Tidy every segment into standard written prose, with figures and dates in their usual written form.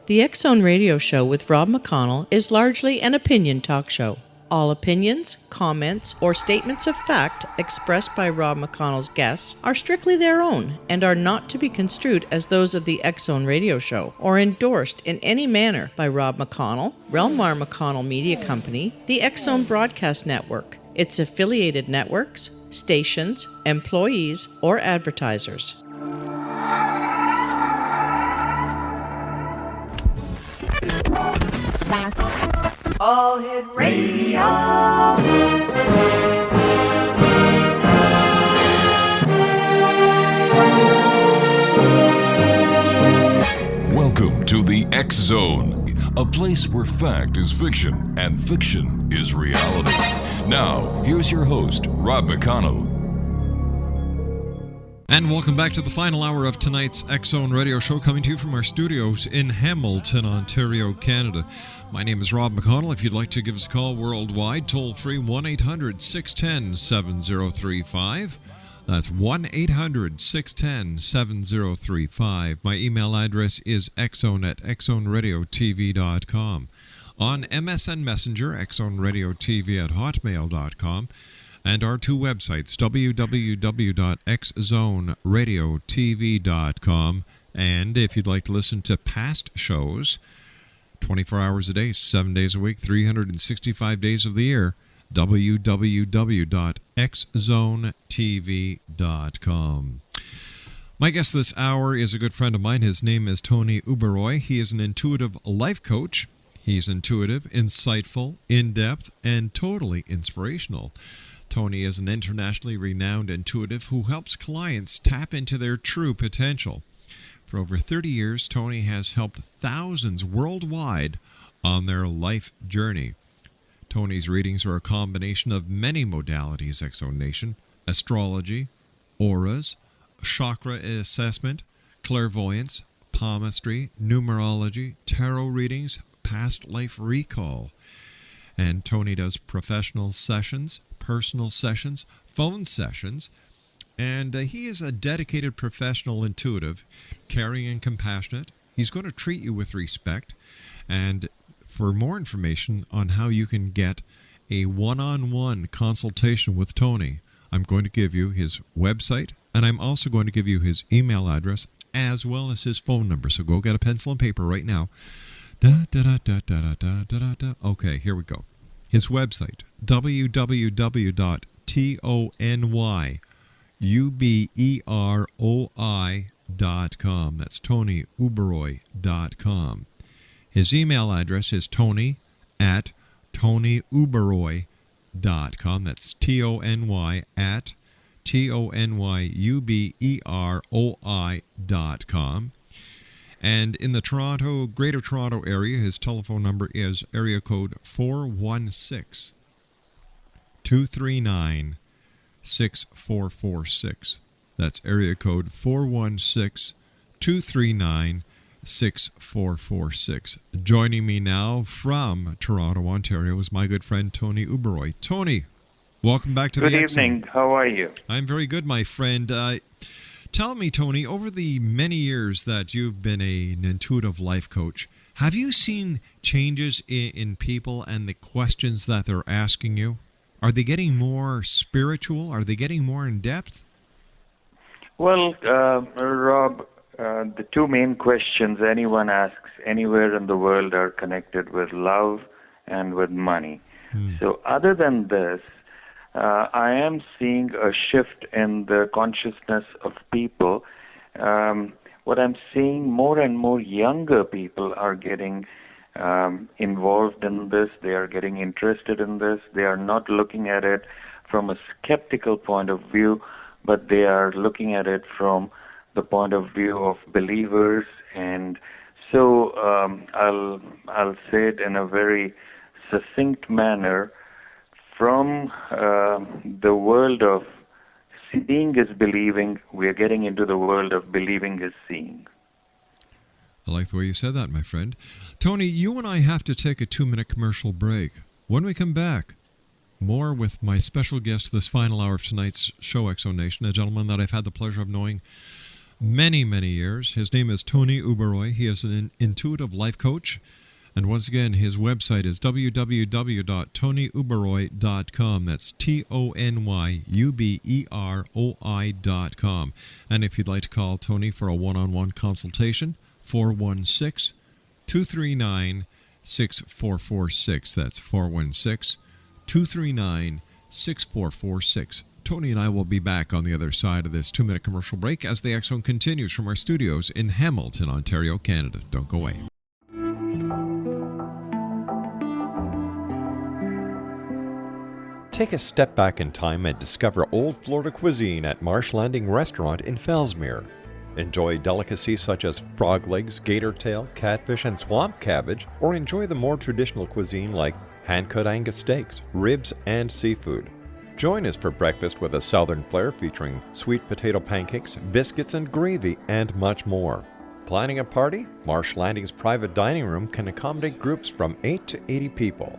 The X Zone Radio Show with Rob McConnell is largely an opinion talk show. All opinions, comments, or statements of fact expressed by Rob McConnell's guests are strictly their own and are not to be construed as those of the X Zone Radio Show or endorsed in any manner by Rob McConnell, Relmar McConnell Media Company, the X Zone Broadcast Network, its affiliated networks, stations, employees, or advertisers. All Hit Radio. Welcome to the X Zone, a place where fact is fiction and fiction is reality. Now, here's your host, Rob McConnell. And welcome back to the final hour of tonight's X Zone Radio Show, coming to you from our studios in Hamilton, Ontario, Canada. My name is Rob McConnell. If you'd like to give us a call worldwide, toll free 1-800-610-7035. That's 1-800-610-7035. My email address is xzone@xzoneradiotv.com. On MSN Messenger, xzoneradiotv@hotmail.com. And our two websites, www.xzoneradiotv.com. And if you'd like to listen to past shows, 24 hours a day, 7 days a week, 365 days of the year, www.xzonetv.com. My guest this hour is a good friend of mine. His name is Tony Uberoi. He is an intuitive life coach. He's intuitive, insightful, in-depth, and totally inspirational. Tony is an internationally renowned intuitive who helps clients tap into their true potential. For over 30 years, Tony has helped thousands worldwide on their life journey. Tony's readings are a combination of many modalities, X Zone Nation: astrology, auras, chakra assessment, clairvoyance, palmistry, numerology, tarot readings, past life recall. And Tony does professional sessions, personal sessions, phone sessions, and he is a dedicated professional intuitive, caring and compassionate. He's going to treat you with respect. And for more information on how you can get a one-on-one consultation with Tony, I'm going to give you his website, and I'm also going to give you his email address as well as his phone number. So go get a pencil and paper right now. Okay, here we go. His website, www.tonyuberoi.com. That's TonyUberoi.com. His email address is tony@tonyuberoi.com. That's TONY@TONYUBEROI.com. And in the Greater Toronto area, his telephone number is area code 416-239-6446. That's area code 416-239-6446. Joining me now from Toronto, Ontario, is my good friend Tony Uberoi. Tony, welcome back to the X Zone. Good evening. How are you? I'm very good, my friend. Tell me, Tony, over the many years that you've been an intuitive life coach, have you seen changes in people and the questions that they're asking you? Are they getting more spiritual? Are they getting more in depth? Well, Rob, the two main questions anyone asks anywhere in the world are connected with love and with money. So other than this, I am seeing a shift in the consciousness of people. What I'm seeing, more and more younger people are getting involved in this. They are getting interested in this. They are not looking at it from a skeptical point of view, but they are looking at it from the point of view of believers. And so I'll say it in a very succinct manner. From the world of seeing is believing, we are getting into the world of believing is seeing. I like the way you said that, my friend. Tony, you and I have to take a 2-minute commercial break. When we come back, more with my special guest this final hour of tonight's show, X Zone Nation, a gentleman that I've had the pleasure of knowing many, many years. His name is Tony Uberoi. He is an intuitive life coach. And once again, his website is www.tonyuberoi.com. That's TonyUberoi.com. And if you'd like to call Tony for a one-on-one consultation, 416-239-6446. That's 416-239-6446. Tony and I will be back on the other side of this 2-minute commercial break as the X Zone continues from our studios in Hamilton, Ontario, Canada. Don't go away. Take a step back in time and discover old Florida cuisine at Marsh Landing Restaurant in Fellsmere. Enjoy delicacies such as frog legs, gator tail, catfish, and swamp cabbage, or enjoy the more traditional cuisine like hand-cut Angus steaks, ribs, and seafood. Join us for breakfast with a southern flair featuring sweet potato pancakes, biscuits, and gravy, and much more. Planning a party? Marsh Landing's private dining room can accommodate groups from 8 to 80 people.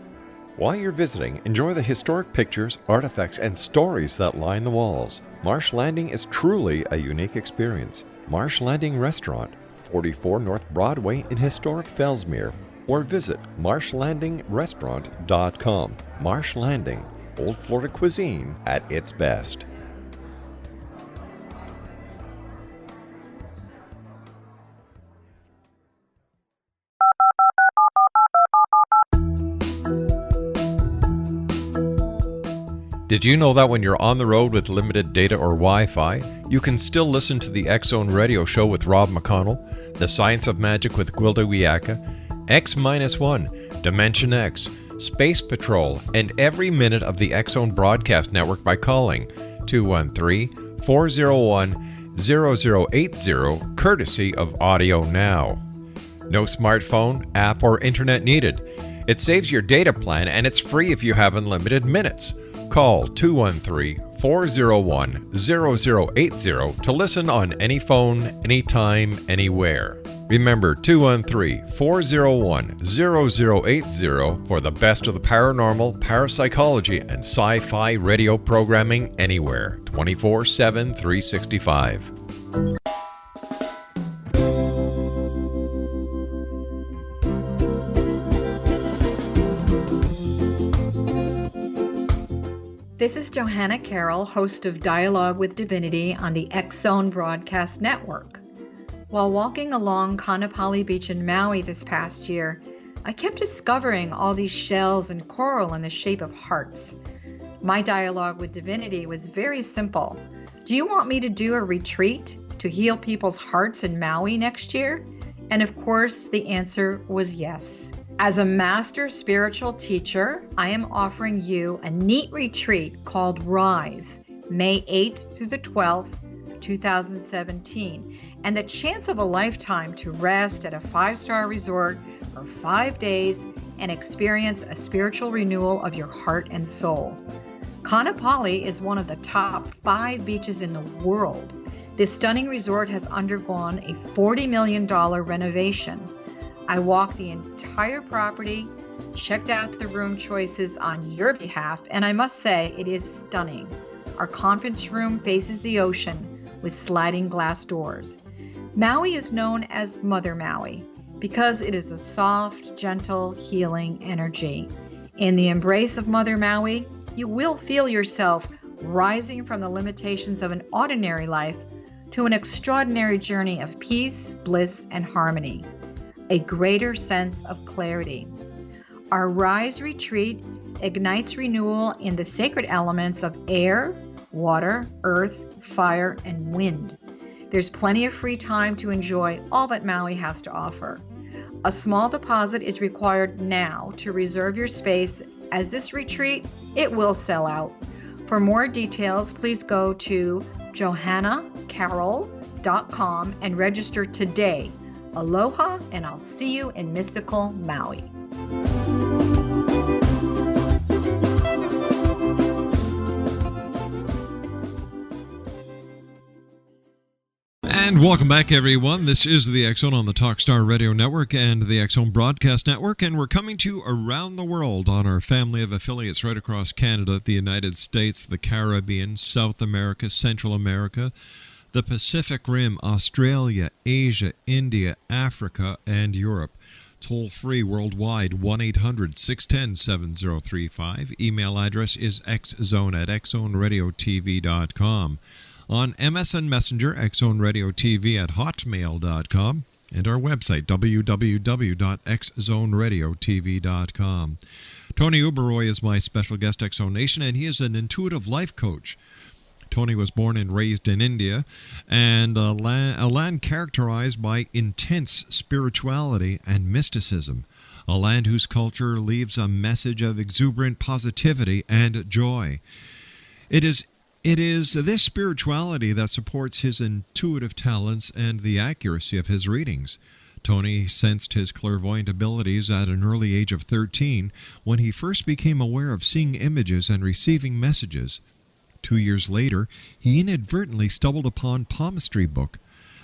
While you're visiting, enjoy the historic pictures, artifacts, and stories that line the walls. Marsh Landing is truly a unique experience. Marsh Landing Restaurant, 44 North Broadway in historic Fellsmere, or visit marshlandingrestaurant.com. Marsh Landing, old Florida cuisine at its best. Did you know that when you're on the road with limited data or Wi-Fi, you can still listen to the X Zone radio show with Rob McConnell, The Science of Magic with Gwilda Wiyaka, X-1, Dimension X, Space Patrol, and every minute of the X Zone broadcast network by calling 213-401-0080, courtesy of Audio Now. No smartphone, app, or internet needed. It saves your data plan and it's free if you have unlimited minutes. Call 213-401-0080 to listen on any phone, anytime, anywhere. Remember 213-401-0080 for the best of the paranormal, parapsychology, and sci-fi radio programming anywhere, 24/7, 365. This is Johanna Carroll, host of Dialogue with Divinity on the X Zone Broadcast Network. While walking along Kaanapali Beach in Maui this past year, I kept discovering all these shells and coral in the shape of hearts. My dialogue with Divinity was very simple. Do you want me to do a retreat to heal people's hearts in Maui next year? And of course, the answer was yes. As a master spiritual teacher, I am offering you a neat retreat called Rise, May 8th through the 12th, 2017, and the chance of a lifetime to rest at a 5-star resort for 5 days and experience a spiritual renewal of your heart and soul. Kaanapali is one of the top 5 beaches in the world. This stunning resort has undergone a $40 million renovation. I walked the entire property, checked out the room choices on your behalf, and I must say it is stunning. Our conference room faces the ocean with sliding glass doors. Maui is known as Mother Maui because it is a soft, gentle, healing energy. In the embrace of Mother Maui, you will feel yourself rising from the limitations of an ordinary life to an extraordinary journey of peace, bliss, and harmony. A greater sense of clarity. Our Rise retreat ignites renewal in the sacred elements of air, water, earth, fire, and wind. There's plenty of free time to enjoy all that Maui has to offer. A small deposit is required now to reserve your space, as this retreat, it will sell out. For more details, please go to johannacarroll.com and register today. Aloha, and I'll see you in mystical Maui. And welcome back, everyone. This is the X Zone on the Talkstar Radio Network and the X Zone Broadcast Network, and we're coming to you around the world on our family of affiliates right across Canada, the United States, the Caribbean, South America, Central America, the Pacific Rim, Australia, Asia, India, Africa, and Europe. Toll free worldwide, 1-800-610-7035. Email address is xzone@xzoneradiotv.com. On MSN Messenger, xzoneradiotv at hotmail.com. And our website, www.xzoneradiotv.com. Tony Uberoi is my special guest, Exo Nation, and he is an intuitive life coach. Tony was born and raised in India, and a land characterized by intense spirituality and mysticism, a land whose culture leaves a message of exuberant positivity and joy. It is this spirituality that supports his intuitive talents and the accuracy of his readings. Tony sensed his clairvoyant abilities at an early age of 13 when he first became aware of seeing images and receiving messages. 2 years later, he inadvertently stumbled upon a palmistry book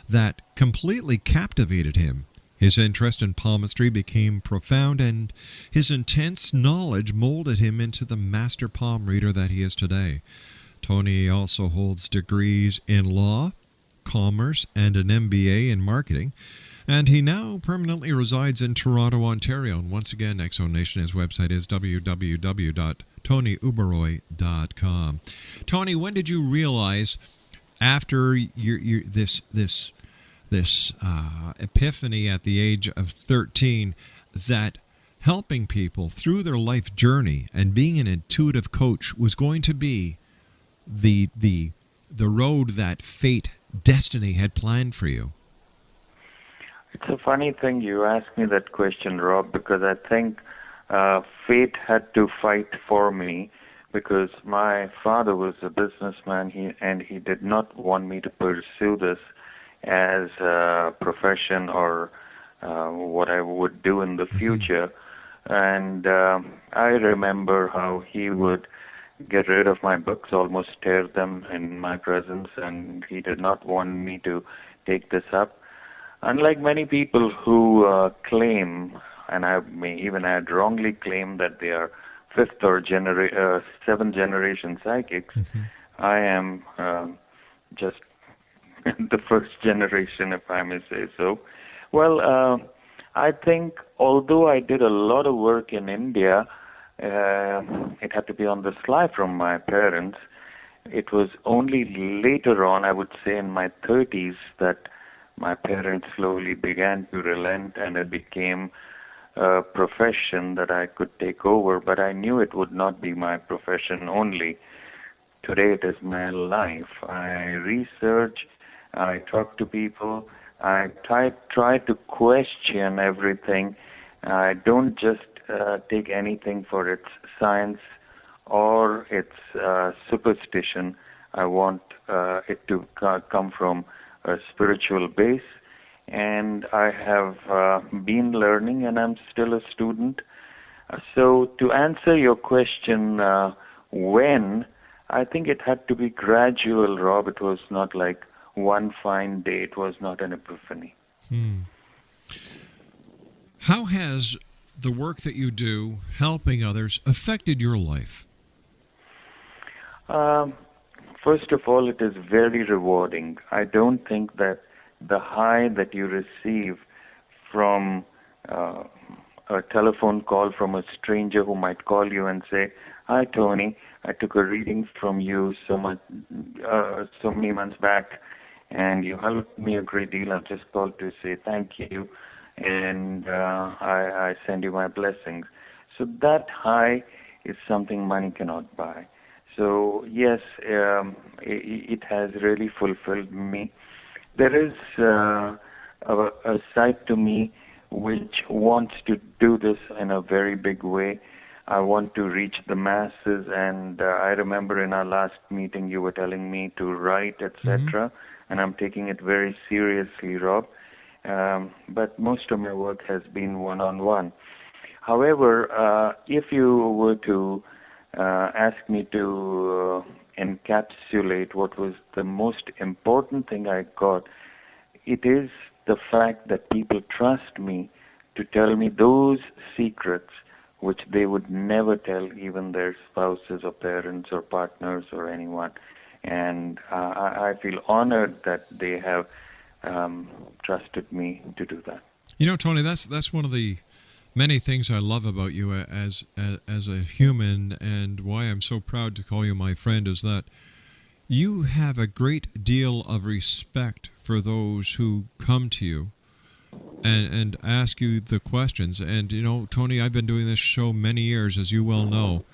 that completely captivated him. His interest in palmistry became profound, and his intense knowledge molded him into the master palm reader that he is today. Tony also holds degrees in law, commerce, and an MBA in marketing, and he now permanently resides in Toronto, Ontario. And once again, Exo Nation, his website is www.tonyuberoi.com. Tony, when did you realize, after this epiphany at the age of 13, that helping people through their life journey and being an intuitive coach was going to be the road that fate, destiny had planned for you? It's a funny thing you ask me that question, Rob, because I think fate had to fight for me, because my father was a businessman, and he did not want me to pursue this as a profession or what I would do in the future. And I remember how he would get rid of my books, almost tear them in my presence, and he did not want me to take this up. Unlike many people who claim, and I may even add wrongly claim, that they are fifth or seventh generation psychics, I am just the first generation, if I may say so. Well, I think although I did a lot of work in India, it had to be on the sly from my parents. It was only later on, I would say in my 30s, that my parents slowly began to relent, and it became a profession that I could take over. But I knew it would not be my profession only. Today it is my life. I research, I talk to people, I try to question everything. I don't just take anything for its science or its superstition. I want it to come from a spiritual base, and I have been learning, and I'm still a student. So to answer your question, when, I think it had to be gradual, Rob. It was not like one fine day. It was not an epiphany. How has the work that you do, helping others, affected your life? First of all, it is very rewarding. I don't think that the high that you receive from a telephone call from a stranger who might call you and say, "Hi, Tony, I took a reading from you so many months back, and you helped me a great deal. I've just called to say thank you, and I send you my blessings." So that high is something money cannot buy. So yes, it has really fulfilled me. There is a side to me which wants to do this in a very big way. I want to reach the masses, and I remember in our last meeting you were telling me to write, etc., and I'm taking it very seriously, Rob. But most of my work has been one-on-one. However, if you were to ask me to encapsulate what was the most important thing I got, it is the fact that people trust me to tell me those secrets which they would never tell even their spouses or parents or partners or anyone. And I feel honored that they have trusted me to do that. You know, Tony, that's one of the many things I love about you as a human, and why I'm so proud to call you my friend is that you have a great deal of respect for those who come to you and ask you the questions. And, you know, Tony, I've been doing this show many years, as you well know,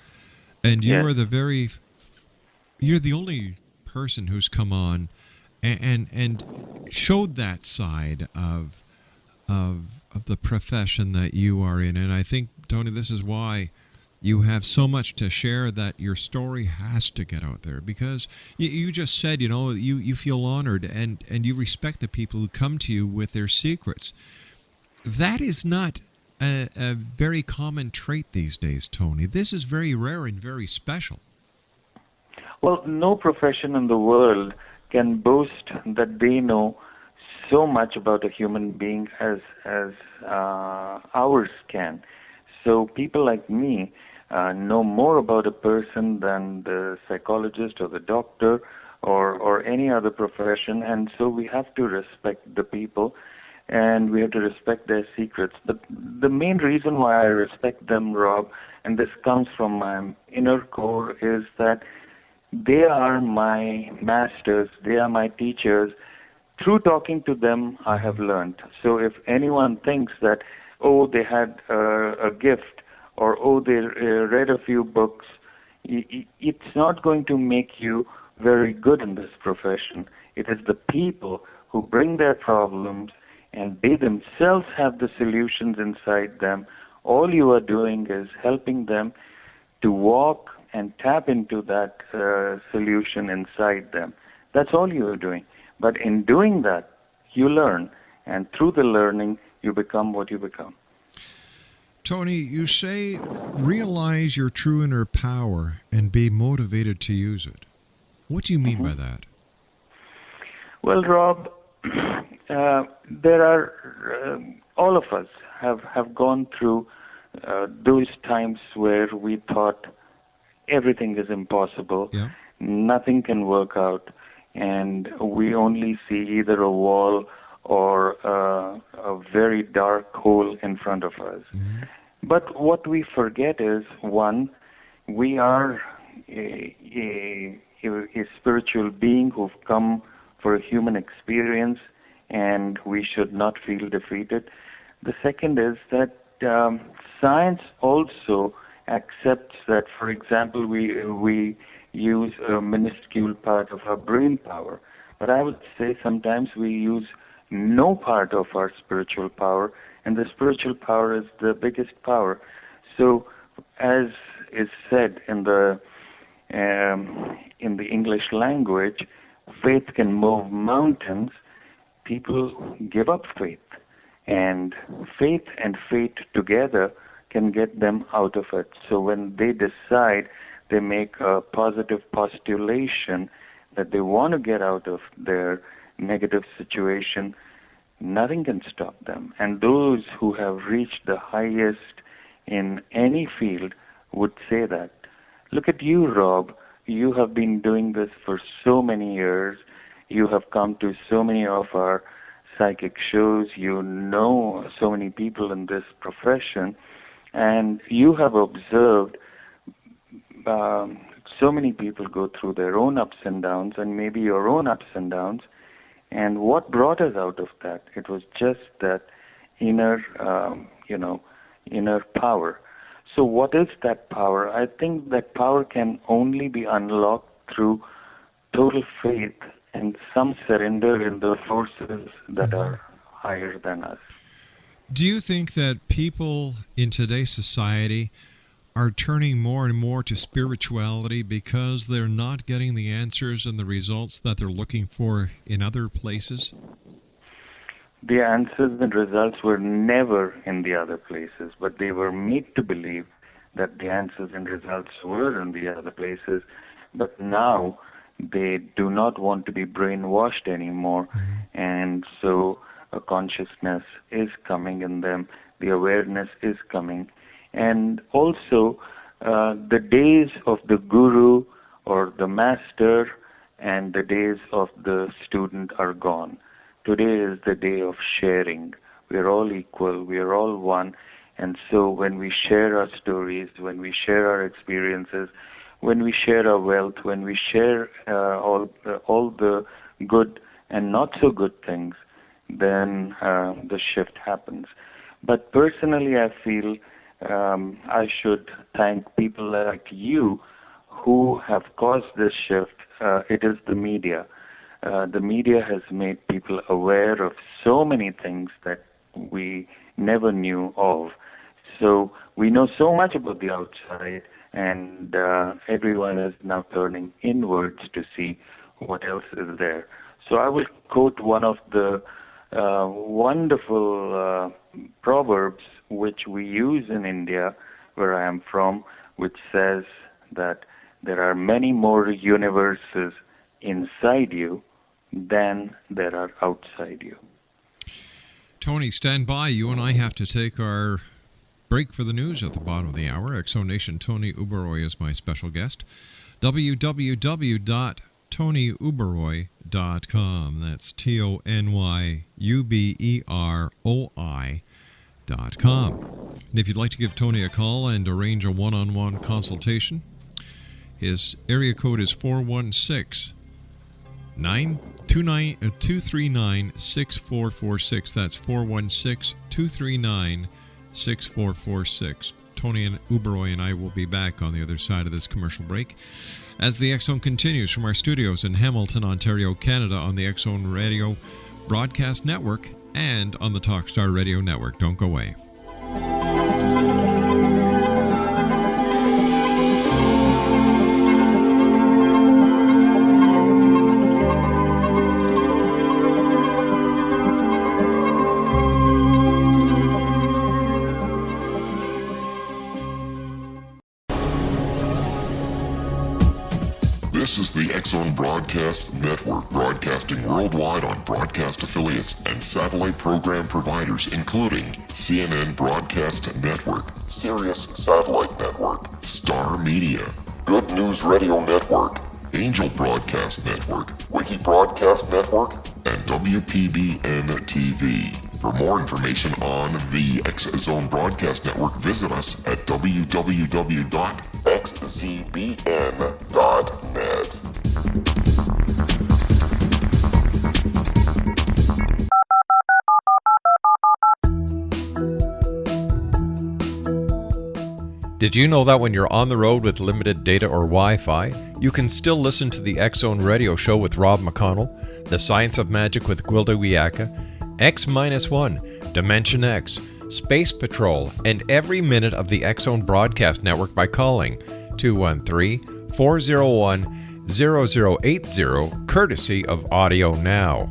and you Yes. are you're the only person who's come on and showed that side of the profession that you are in. And I think, Tony, this is why you have so much to share, that your story has to get out there, because you just said, you know, you feel honored and you respect the people who come to you with their secrets. That is not a very common trait these days, Tony. This is very rare and very special. Well, no profession in the world can boast that they know so much about a human being as ours can. So people like me know more about a person than the psychologist or the doctor or any other profession, and so we have to respect the people and we have to respect their secrets. But the main reason why I respect them, Rob, and this comes from my inner core, is that they are my masters, they are my teachers. Through talking to them, I have learned. So if anyone thinks that, oh, they had a gift, or oh, they read a few books, it's not going to make you very good in this profession. It is the people who bring their problems, and they themselves have the solutions inside them. All you are doing is helping them to walk and tap into that solution inside them. That's all you are doing. But in doing that, you learn, and through the learning, you become what you become. Tony, you say realize your true inner power and be motivated to use it. What do you mean by that? Well, Rob, there are all of us have gone through those times where we thought everything is impossible, Yeah. nothing can work out, and we only see either a wall or a very dark hole in front of us. Mm-hmm. But what we forget is, one, we are a spiritual being who've come for a human experience, and we should not feel defeated. The second is that science also accepts that, for example, we use a minuscule part of our brain power. But I would say sometimes we use no part of our spiritual power, and the spiritual power is the biggest power. So, as is said in the English language, faith can move mountains. People give up faith, and faith together can get them out of it. So when they decide, they make a positive postulation that they want to get out of their negative situation, nothing can stop them. And those who have reached the highest in any field would say that. Look at you, Rob. You have been doing this for so many years. You have come to so many of our psychic shows. You know so many people in this profession. And you have observed so many people go through their own ups and downs, and maybe your own ups and downs. And what brought us out of that? It was just that inner power. So what is that power? I think that power can only be unlocked through total faith and some surrender in the forces that are higher than us. Do you think that people in today's society are turning more and more to spirituality because they're not getting the answers and the results that they're looking for in other places? The answers and results were never in the other places, but they were made to believe that the answers and results were in the other places. But now they do not want to be brainwashed anymore, and so a consciousness is coming in them, the awareness is coming. And also, the days of the guru or the master and the days of the student are gone. Today is the day of sharing. We are all equal, we are all one, and so when we share our stories, when we share our experiences, when we share our wealth, when we share all the good and not so good things, then the shift happens. But personally, I feel I should thank people like you who have caused this shift. It is the media. The media has made people aware of so many things that we never knew of. So we know so much about the outside, and everyone is now turning inwards to see what else is there. So I will quote one of the wonderful proverbs which we use in India, where I am from, which says that there are many more universes inside you than there are outside you. Tony, stand by. You and I have to take our break for the news at the bottom of the hour. Exonation Tony Uberoi is my special guest. www.tonyuberoi.com. That's TonyUberoi.com. And if you'd like to give Tony a call and arrange a one-on-one consultation, his area code is 416-239-6446. That's 416-239-6446. Tony and Uberoi and I will be back on the other side of this commercial break as the X Zone continues from our studios in Hamilton, Ontario, Canada, on the X Zone Radio Broadcast Network and on the Talkstar Radio Network. Don't go away. This is the X Zone Broadcast Network, broadcasting worldwide on broadcast affiliates and satellite program providers, including CNN Broadcast Network, Sirius Satellite Network, Star Media, Good News Radio Network, Angel Broadcast Network, Wiki Broadcast Network, and WPBN TV. For more information on the X Zone Broadcast Network, visit us at www.xzbn.net. Did you know that when you're on the road with limited data or Wi-Fi, you can still listen to the X Zone Radio Show with Rob McConnell, The Science of Magic with Gwilda Wiyaka, X-1, Dimension X, Space Patrol, and every minute of the X Zone Broadcast Network by calling 213-401-0080, courtesy of Audio Now.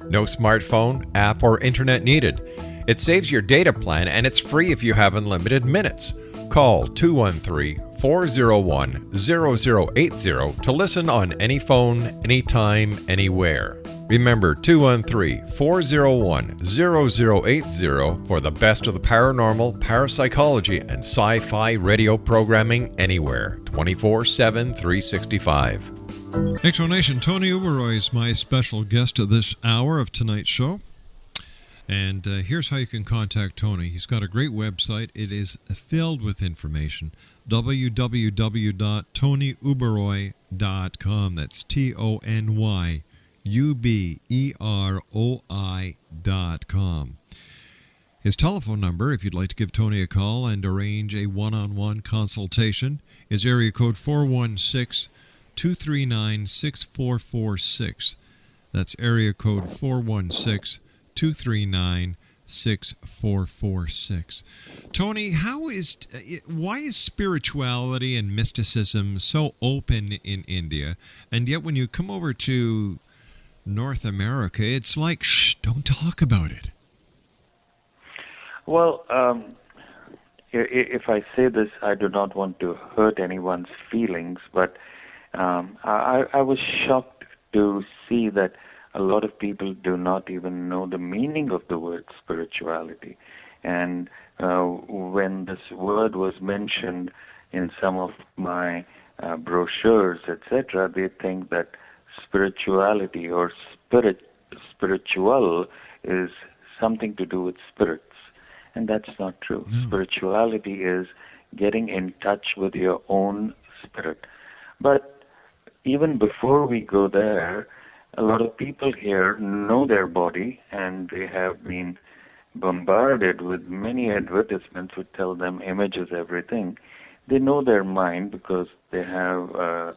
No smartphone, app, or internet needed. It saves your data plan and it's free if you have unlimited minutes. Call 213-401-0080 to listen on any phone, anytime, anywhere. Remember 213-401-0080 for the best of the paranormal, parapsychology, and sci-fi radio programming anywhere, 24/7, 365. Exonation Tony Uberoi is my special guest of this hour of tonight's show. And here's how you can contact Tony. He's got a great website. It is filled with information. www.tonyuberoi.com. That's TonyUberoi.com. His telephone number, if you'd like to give Tony a call and arrange a one-on-one consultation, is area code 416-239-6446. That's area code 416-239-6446. Tony, why is spirituality and mysticism so open in India, and yet when you come over to North America, it's like, shh, don't talk about it? Well, if I say this, I do not want to hurt anyone's feelings, but I was shocked to see that a lot of people do not even know the meaning of the word spirituality. And when this word was mentioned in some of my brochures, etc., they think that spirituality or spiritual is something to do with spirits. And that's not true. No. Spirituality is getting in touch with your own spirit. But even before we go there, a lot of people here know their body, and they have been bombarded with many advertisements which tell them image is everything. They know their mind because they have a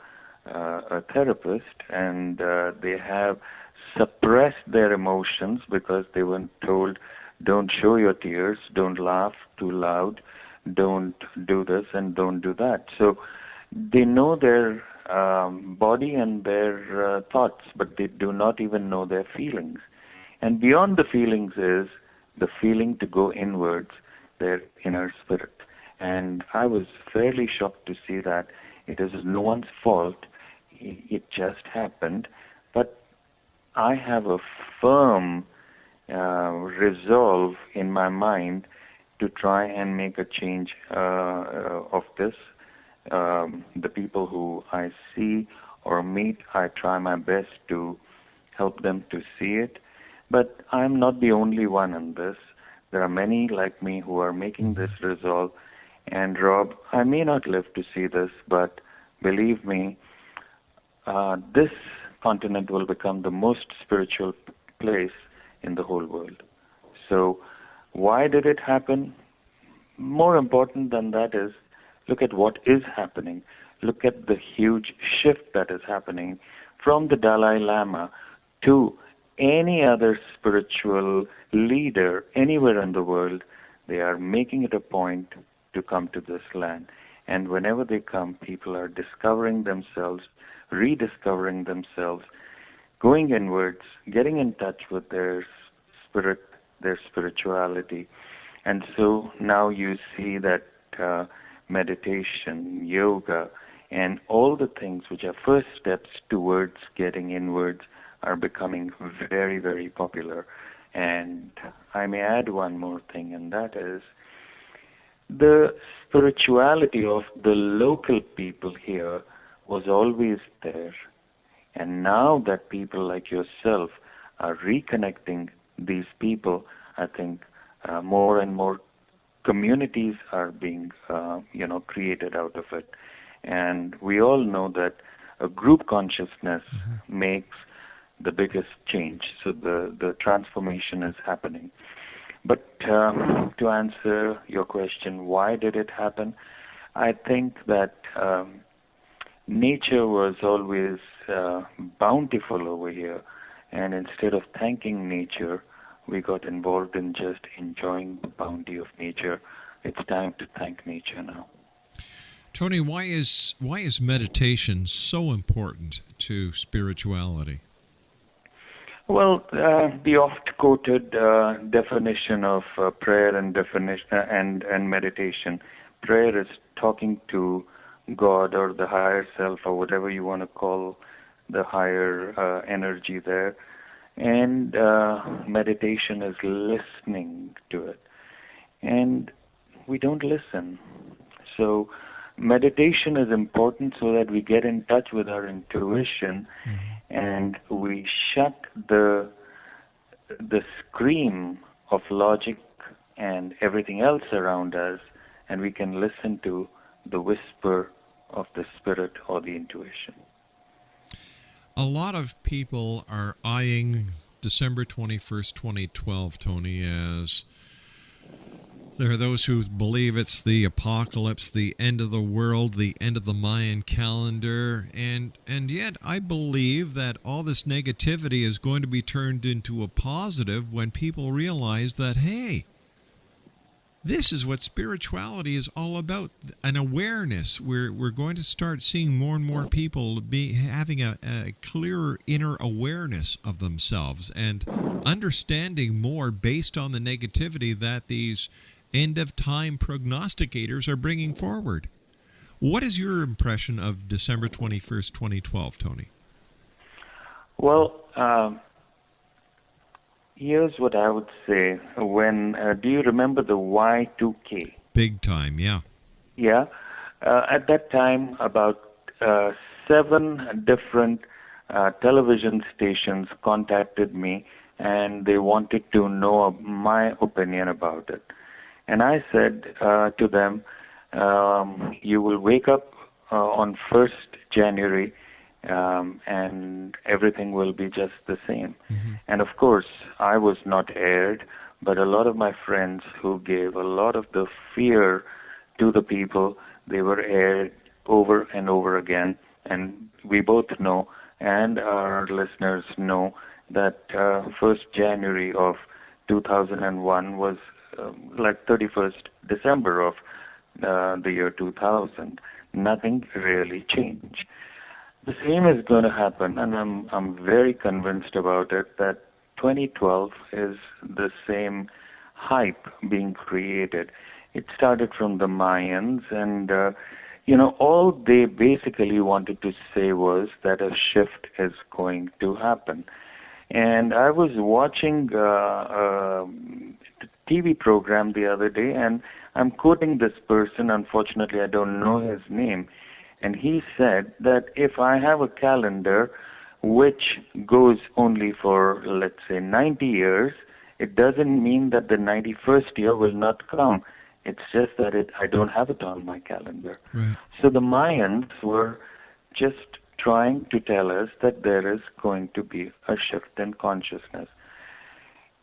therapist, and they have suppressed their emotions because they were told, don't show your tears, don't laugh too loud, don't do this and don't do that. So they know their body and their thoughts, but they do not even know their feelings. And beyond the feelings is the feeling to go inwards, their inner spirit. And I was fairly shocked to see that it is no one's fault. It just happened. But I have a firm resolve in my mind to try and make a change of this. The people who I see or meet, I try my best to help them to see it. But I'm not the only one in this. There are many like me who are making this resolve. And Rob, I may not live to see this, but believe me, this continent will become the most spiritual place in the whole world. So why did it happen? More important than that is, look at what is happening. Look at the huge shift that is happening from the Dalai Lama to any other spiritual leader anywhere in the world. They are making it a point to come to this land. And whenever they come, people are discovering themselves, rediscovering themselves, going inwards, getting in touch with their spirit, their spirituality. And so now you see that meditation, yoga, and all the things which are first steps towards getting inwards are becoming very, very popular. And I may add one more thing, and that is the spirituality of the local people here was always there. And now that people like yourself are reconnecting these people, I think more and more communities are being, created out of it. And we all know that a group consciousness makes the biggest change. So the transformation is happening. But to answer your question, why did it happen? I think that nature was always bountiful over here. And instead of thanking nature, we got involved in just enjoying the bounty of nature. It's time to thank nature now. Tony, why is meditation so important to spirituality? Well, the oft-quoted definition of prayer and meditation. Prayer is talking to God or the higher self or whatever you want to call the higher energy there. And meditation is listening to it. And we don't listen. So meditation is important so that we get in touch with our intuition and we shut the scream of logic and everything else around us, and we can listen to the whisper of the spirit or the intuition. A lot of people are eyeing December 21st, 2012, Tony, as there are those who believe it's the apocalypse, the end of the world, the end of the Mayan calendar, and yet I believe that all this negativity is going to be turned into a positive when people realize that, hey, this is what spirituality is all about, an awareness. We're going to start seeing more and more people having a clearer inner awareness of themselves and understanding more based on the negativity that these end-of-time prognosticators are bringing forward. What is your impression of December 21st, 2012, Tony? Well, here's what I would say. When do you remember the Y2K? Big time, yeah. Yeah. At that time, about 7 different television stations contacted me and they wanted to know my opinion about it. And I said to them, you will wake up on 1st January and everything will be just the same. And of course, I was not aired, but a lot of my friends who gave a lot of the fear to the people, they were aired over and over again. And we both know, and our listeners know, that 1st January of 2001 was like 31st December of the year 2000. Nothing really changed. The same is going to happen, and I'm very convinced about it, that 2012 is the same hype being created. It started from the Mayans, and all they basically wanted to say was that a shift is going to happen. And I was watching a TV program the other day, and I'm quoting this person. Unfortunately, I don't know his name. And he said that if I have a calendar which goes only for, let's say, 90 years, it doesn't mean that the 91st year will not come. It's just that I don't have it on my calendar. Right. So the Mayans were just trying to tell us that there is going to be a shift in consciousness.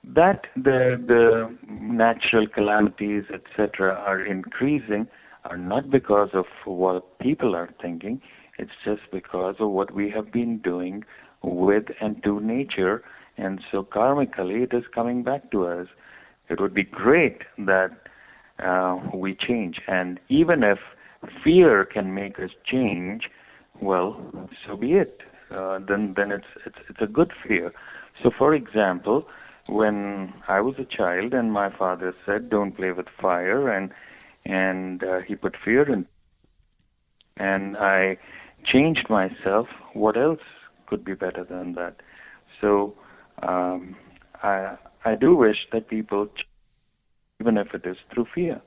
That the natural calamities, etc., are increasing are not because of what people are thinking. It's just because of what we have been doing with and to nature, and so karmically it is coming back to us. It would be great that we change, and even if fear can make us change, well, so be it. Then it's a good fear. So, for example, when I was a child and my father said, "Don't play with fire," and he put fear in, and I changed myself, what else could be better than that? So I do wish that people, even if it is through fear.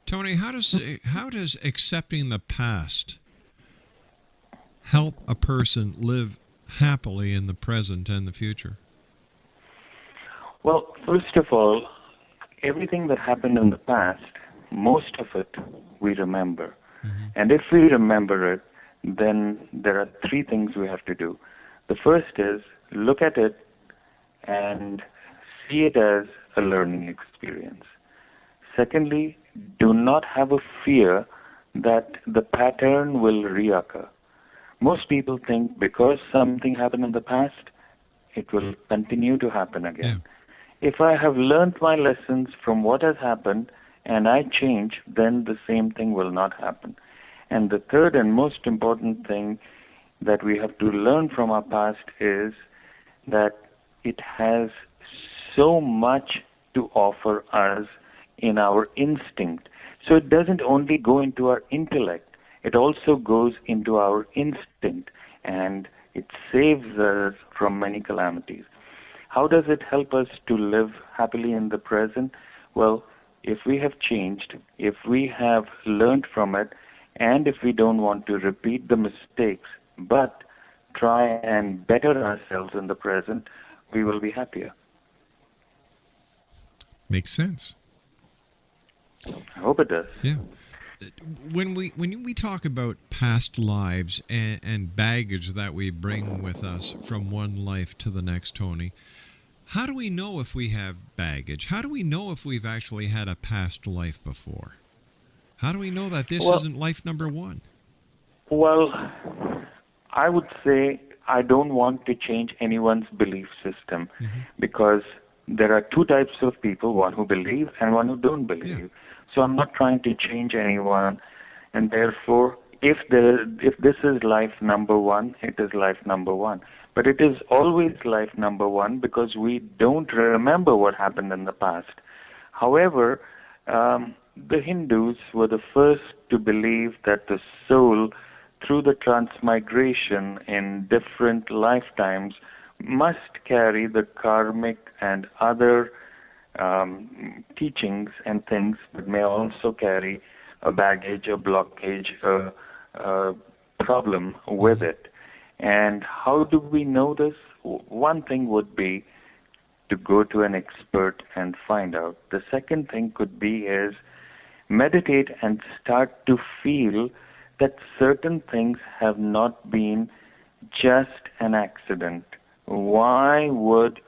Tony, how does accepting the past help a person live happily in the present and the future? Well, first of all, everything that happened in the past, most of it we remember. And if we remember it, then there are three things we have to do. The first is look at it and see it as a learning experience. Secondly, do not have a fear that the pattern will reoccur. Most people think because something happened in the past, it will continue to happen again. Yeah. If I have learned my lessons from what has happened and I change, then the same thing will not happen. And the third and most important thing that we have to learn from our past is that it has so much to offer us in our instinct. So it doesn't only go into our intellect, it also goes into our instinct, and it saves us from many calamities. How does it help us to live happily in the present? Well, if we have changed, if we have learned from it, and if we don't want to repeat the mistakes, but try and better ourselves in the present, we will be happier. Makes sense. I hope it does. Yeah. When we talk about past lives and baggage that we bring with us from one life to the next, Tony, how do we know if we have baggage? How do we know if we've actually had a past life before? How do we know that this isn't life number one? Well, I would say I don't want to change anyone's belief system because there are two types of people, one who believe and one who don't believe. Yeah. So I'm not trying to change anyone, and therefore, if this is life number one, it is life number one. But it is always life number one because we don't remember what happened in the past. However, the Hindus were the first to believe that the soul, through the transmigration in different lifetimes, must carry the karmic and other teachings and things, but may also carry a baggage, a blockage, a problem with it. And how do we know this? One thing would be to go to an expert and find out. The second thing could be is meditate and start to feel that certain things have not been just an accident. Why would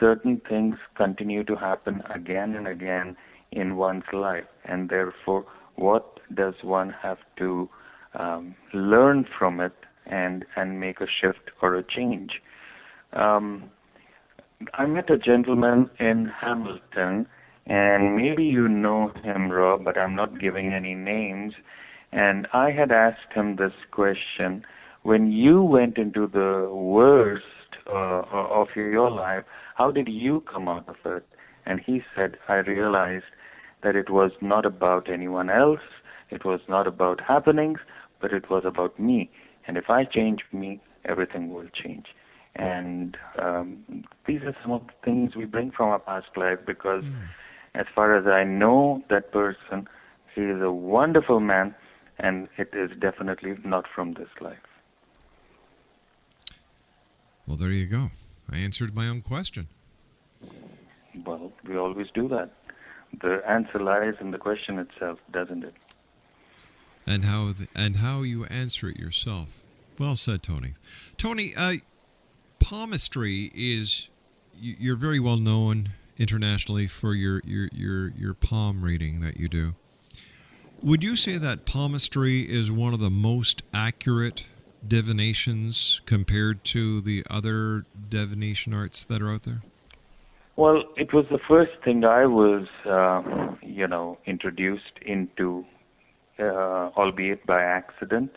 certain things continue to happen again and again in one's life? And therefore, what does one have to learn from it and make a shift or a change? I met a gentleman in Hamilton, and maybe you know him, Rob, but I'm not giving any names. And I had asked him this question: when you went into the worst of your life, how did you come out of it? And he said, I realized that it was not about anyone else, it was not about happenings, but it was about me. And if I change me, everything will change. And these are some of the things we bring from our past life, because as far as I know that person, he is a wonderful man, and it is definitely not from this life. Well, there you go. I answered my own question. Well, we always do that. The answer lies in the question itself, doesn't it? And how you answer it yourself. Well said, Tony. Tony, palmistry is, you're very well known internationally for your palm reading that you do. Would you say that palmistry is one of the most accurate divinations compared to the other divination arts that are out there? Well, it was the first thing I was, introduced into, albeit by accident.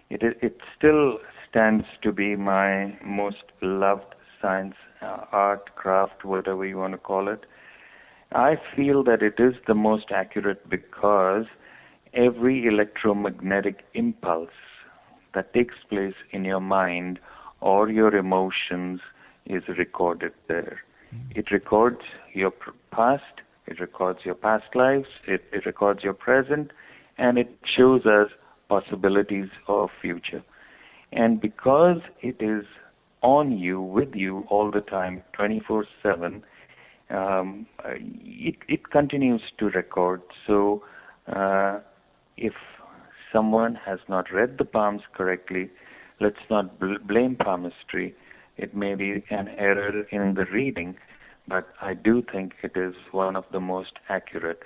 It still stands to be my most loved science, art, craft, whatever you want to call it. I feel that it is the most accurate because every electromagnetic impulse that takes place in your mind or your emotions is recorded there. It records your past, it records your past lives, it records your present, and it shows us possibilities of future. And because it is on you, with you all the time, 24/7, it continues to record. So if someone has not read the palms correctly, let's not blame palmistry. It may be an error in the reading, but I do think it is one of the most accurate.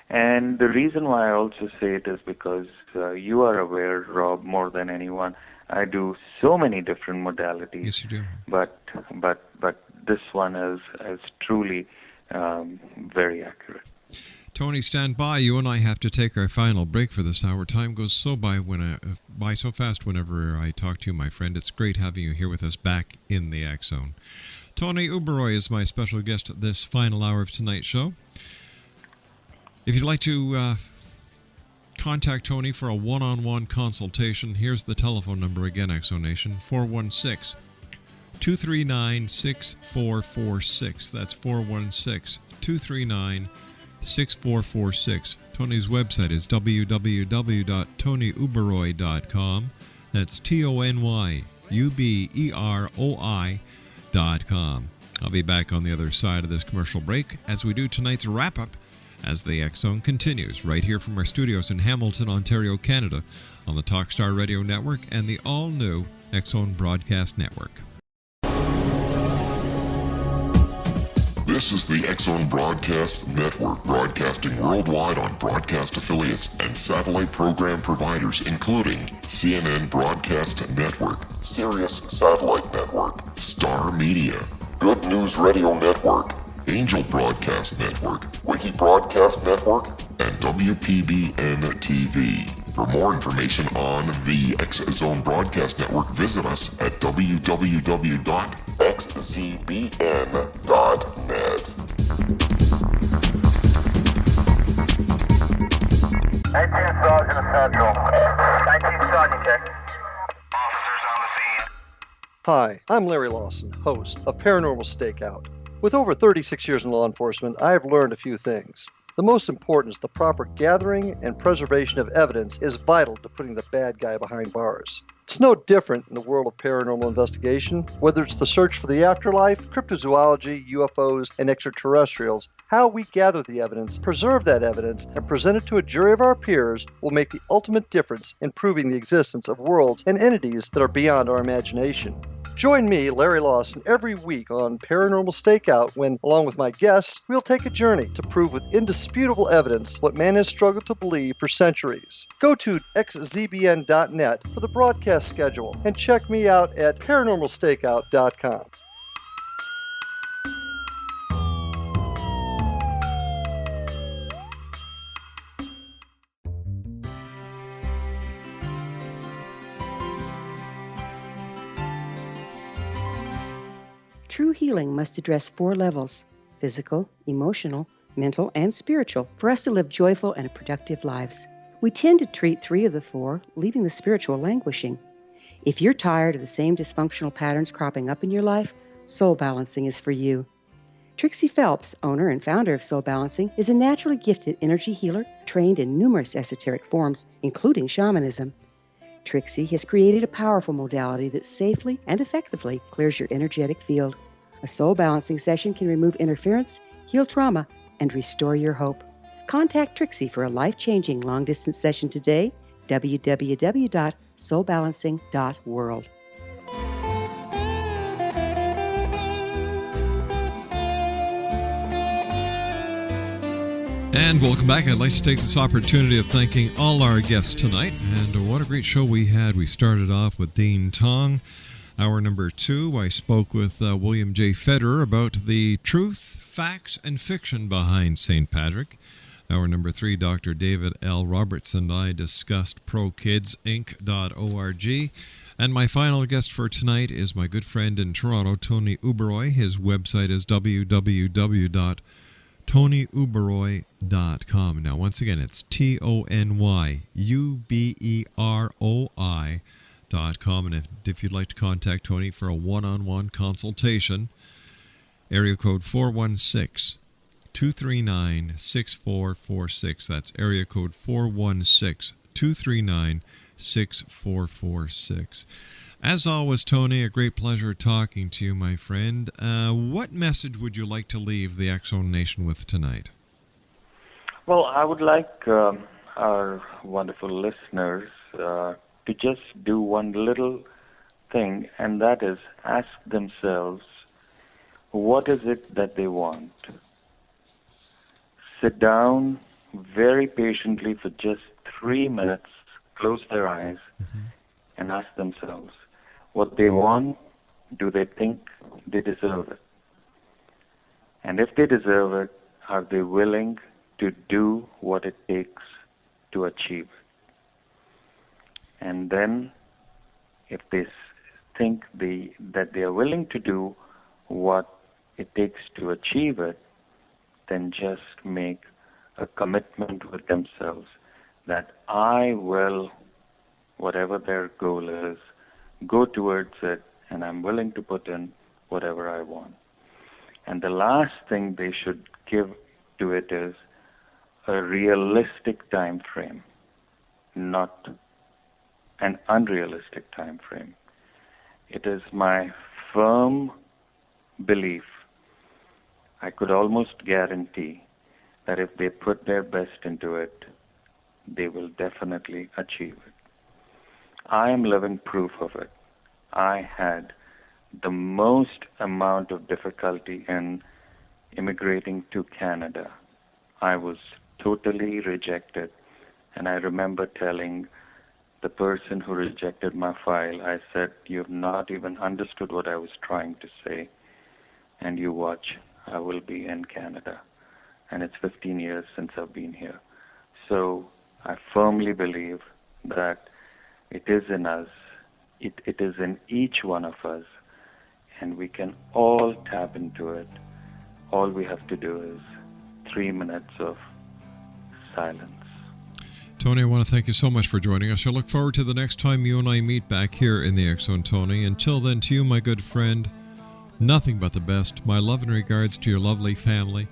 And the reason why I also say it is because you are aware, Rob, more than anyone, I do so many different modalities. Yes, you do. But this one is truly very accurate. Tony, stand by. You and I have to take our final break for this hour. Time goes so by so fast whenever I talk to you, my friend. It's great having you here with us back in the X Zone. Tony Uberoi is my special guest at this final hour of tonight's show. If you'd like to contact Tony for a one-on-one consultation, here's the telephone number again, Exonation, 416-239-6446. That's 416-239-6446. Tony's website is www.tonyuberoi.com. That's TonyUberoi.com. I'll be back on the other side of this commercial break as we do tonight's wrap-up as the X Zone continues right here from our studios in Hamilton, Ontario, Canada, on the Talkstar Radio Network and the all-new X Zone Broadcast Network. This is the X Zone Broadcast Network, broadcasting worldwide on broadcast affiliates and satellite program providers, including CNN Broadcast Network, Sirius Satellite Network, Star Media, Good News Radio Network, Angel Broadcast Network, Wiki Broadcast Network, and WPBN TV. For more information on the X Zone Broadcast Network, visit us at www.xzbn.net. 19 Sergeant Central. 19 Sergeant check. Officers on the scene. Hi, I'm Larry Lawson, host of Paranormal Stakeout. With over 36 years in law enforcement, I have learned a few things. The most important is the proper gathering and preservation of evidence is vital to putting the bad guy behind bars. It's no different in the world of paranormal investigation. Whether it's the search for the afterlife, cryptozoology, UFOs, and extraterrestrials, how we gather the evidence, preserve that evidence, and present it to a jury of our peers will make the ultimate difference in proving the existence of worlds and entities that are beyond our imagination. Join me, Larry Lawson, every week on Paranormal Stakeout when, along with my guests, we'll take a journey to prove with indisputable evidence what man has struggled to believe for centuries. Go to xzbn.net for the broadcast schedule and check me out at paranormalstakeout.com. True healing must address 4 levels: physical, emotional, mental, and spiritual, for us to live joyful and productive lives. We tend to treat 3 of the 4, leaving the spiritual languishing. If you're tired of the same dysfunctional patterns cropping up in your life, Soul Balancing is for you. Trixie Phelps, owner and founder of Soul Balancing, is a naturally gifted energy healer trained in numerous esoteric forms, including shamanism. Trixie has created a powerful modality that safely and effectively clears your energetic field. A soul balancing session can remove interference, heal trauma, and restore your hope. Contact Trixie for a life-changing long-distance session today, www.soulbalancing.world. And welcome back. I'd like to take this opportunity of thanking all our guests tonight. And what a great show we had. We started off with Dean Tong. Hour number 2, I spoke with William J. Federer about the truth, facts, and fiction behind St. Patrick. Hour number 3, Dr. David L. Roberts and I discussed prokidsinc.org. And my final guest for tonight is my good friend in Toronto, Tony Uberoi. His website is www.TonyUberoi.com. Now, once again, it's TonyUberoi.com. And if you'd like to contact Tony for a one-on-one consultation, area code 416-239-6446. That's area code 416-239-6446. As always, Tony, a great pleasure talking to you, my friend. What message would you like to leave the X-Zone Nation with tonight? Well, I would like our wonderful listeners to just do one little thing, and that is ask themselves, what is it that they want? Sit down very patiently for just 3 minutes, close their eyes, and ask themselves, what they want, do they think they deserve it? And if they deserve it, are they willing to do what it takes to achieve it? And then, if they think that they are willing to do what it takes to achieve it, then just make a commitment with themselves that I will, whatever their goal is, go towards it, and I'm willing to put in whatever I want. And the last thing they should give to it is a realistic time frame, not an unrealistic time frame. It is my firm belief, I could almost guarantee, that if they put their best into it, they will definitely achieve it. I am living proof of it. I had the most amount of difficulty in immigrating to Canada. I was totally rejected, and I remember telling the person who rejected my file, I said, "You've not even understood what I was trying to say, and you watch, I will be in Canada." And it's 15 years since I've been here. So I firmly believe that it is in us, it is in each one of us, and we can all tap into it. All we have to do is 3 minutes of silence. Tony, I want to thank you so much for joining us. I look forward to the next time you and I meet back here in the X-Zone, Tony. Until then, to you, my good friend, nothing but the best. My love and regards to your lovely family.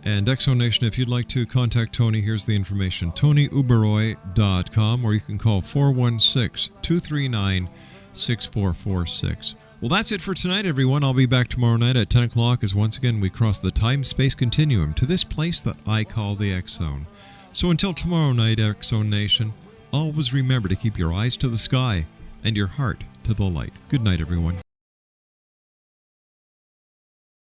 And Exonation, if you'd like to contact Tony, here's the information. TonyUberoi.com, or you can call 416-239-6446. Well, that's it for tonight, everyone. I'll be back tomorrow night at 10 o'clock as once again we cross the time-space continuum to this place that I call the X Zone. So until tomorrow night, X Zone Nation, always remember to keep your eyes to the sky and your heart to the light. Good night, everyone.